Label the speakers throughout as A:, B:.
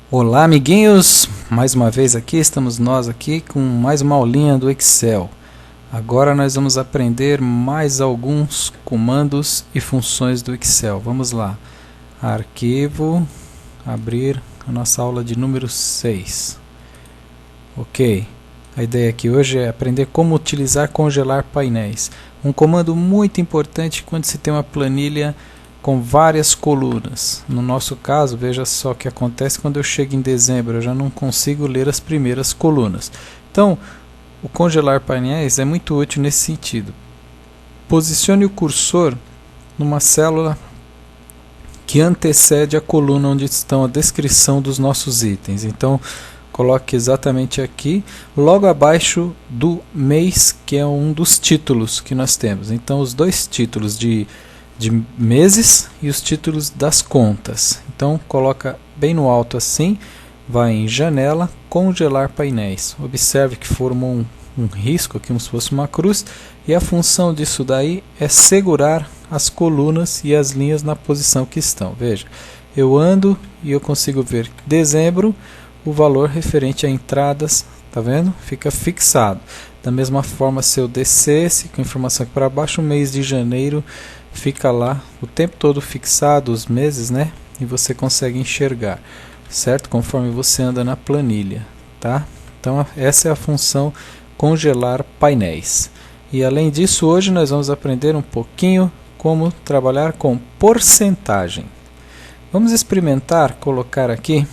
A: Olá, amiguinhos! Mais uma vez aqui, estamos nós aqui com mais uma aulinha do Excel. Agora nós vamos aprender mais alguns comandos e funções do Excel. Vamos lá. Arquivo, abrir a nossa aula de número 6. Ok. A ideia aqui hoje é aprender como utilizar congelar painéis. Um comando muito importante quando se tem uma planilha com várias colunas. No nosso caso, veja só o que acontece quando eu chego em dezembro, eu já não consigo ler as primeiras colunas. Então, o congelar painéis é muito útil nesse sentido. Posicione o cursor numa célula que antecede a coluna onde estão a descrição dos nossos itens. Então, coloque exatamente aqui, logo abaixo do mês, que é um dos títulos que nós temos. Então, os dois títulos de meses e os títulos das contas. Então coloca bem no alto assim, vai em janela, congelar painéis. Observe que formou um risco aqui como se fosse uma cruz, e a função disso daí é segurar as colunas e as linhas na posição que estão. Veja, eu ando e eu consigo ver dezembro, o valor referente a entradas, tá vendo? Fica fixado. Da mesma forma, se eu descesse com a informação aqui para baixo, o mês de janeiro fica lá o tempo todo fixado, os meses, né? E você consegue enxergar, certo? Conforme você anda na planilha, tá? Então essa é a função congelar painéis. E além disso, hoje nós vamos aprender um pouquinho como trabalhar com porcentagem. Vamos experimentar colocar aqui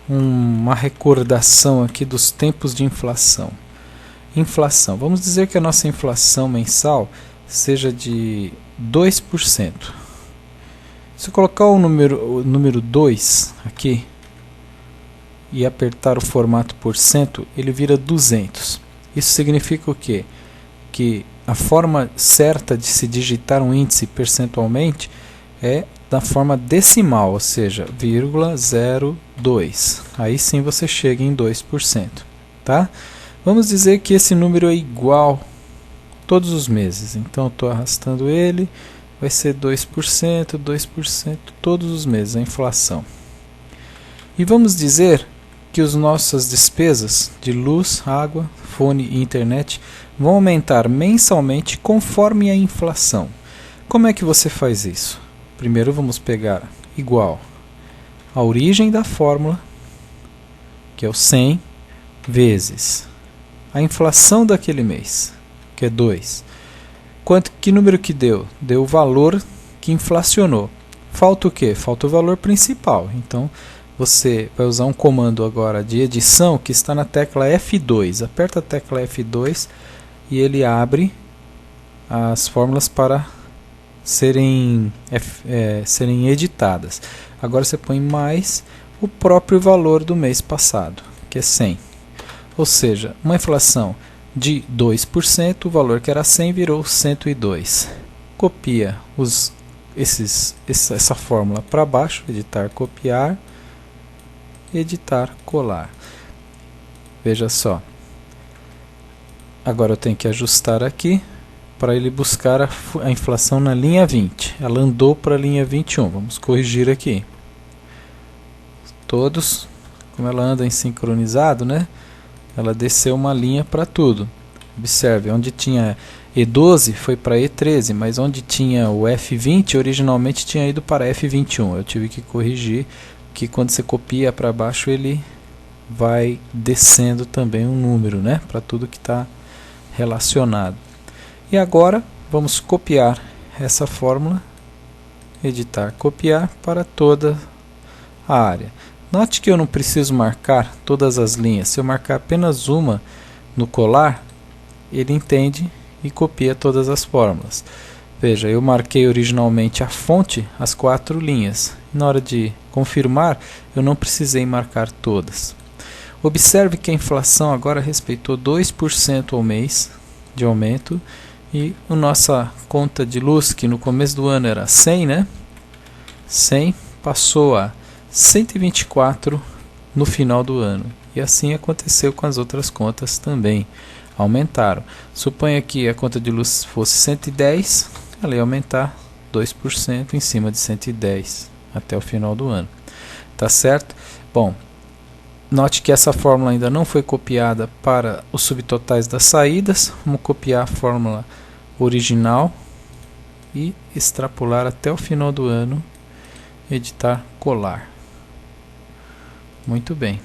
A: uma recordação aqui dos tempos de inflação. Inflação. Vamos dizer que a nossa inflação mensal seja de 2%. Se eu colocar o número 2 aqui e apertar o formato por cento, ele vira 200. Isso significa o quê? Que a forma certa de se digitar um índice percentualmente é da forma decimal, ou seja, 0,02. Aí sim você chega em 2%. Tá? Vamos dizer que esse número é igual todos os meses. Então estou arrastando ele, vai ser 2%, 2% todos os meses, a inflação. E vamos dizer que as nossas despesas de luz, água, fone e internet vão aumentar mensalmente conforme a inflação. Como é que você faz isso? Primeiro vamos pegar igual a origem da fórmula, que é o 100, vezes a inflação daquele mês, que é 2. Que número que deu? Deu o valor que inflacionou. Falta o quê? Falta o valor principal. Então, você vai usar um comando agora de edição que está na tecla F2. Aperta a tecla F2 e ele abre as fórmulas para serem editadas. Agora você põe mais o próprio valor do mês passado, que é 100. Ou seja, uma inflação de 2%, o valor que era 100 virou 102. Copia essa fórmula para baixo, editar, copiar, editar, colar. Veja só. Agora eu tenho que ajustar aqui para ele buscar a inflação na linha 20. Ela andou para a linha 21. Vamos corrigir aqui. Todos, como ela anda em sincronizado, né? Ela desceu uma linha para tudo. Observe, onde tinha E12 foi para E13, mas onde tinha o F20 originalmente tinha ido para F21. Eu tive que corrigir, que quando você copia para baixo ele vai descendo também um número, né? Para tudo que está relacionado. E agora vamos copiar essa fórmula, editar, copiar para toda a área. Note que eu não preciso marcar todas as linhas. Se eu marcar apenas uma no colar, ele entende e copia todas as fórmulas. Veja, eu marquei originalmente a fonte, as 4 linhas. Na hora de confirmar, eu não precisei marcar todas. Observe que a inflação agora respeitou 2% ao mês de aumento. E a nossa conta de luz, que no começo do ano era 100, né? 100 passou a 124 no final do ano. E assim aconteceu com as outras contas também. Aumentaram. Suponha que a conta de luz fosse 110, ela ia aumentar 2% em cima de 110 até o final do ano. tá certo? Bom, note que essa fórmula ainda não foi copiada para os subtotais das saídas. Vamos copiar a fórmula original e extrapolar até o final do ano, editar, colar. Muito bem.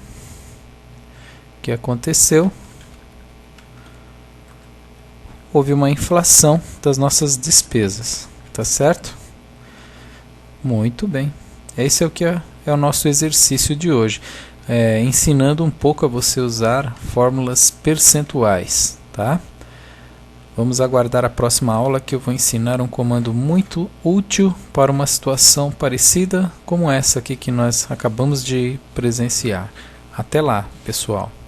A: O que aconteceu? Houve uma inflação das nossas despesas, tá certo? Muito bem. Esse é o que é o nosso exercício de hoje, ensinando um pouco a você usar fórmulas percentuais, tá? Vamos aguardar a próxima aula, que eu vou ensinar um comando muito útil para uma situação parecida como essa aqui que nós acabamos de presenciar. Até lá, pessoal!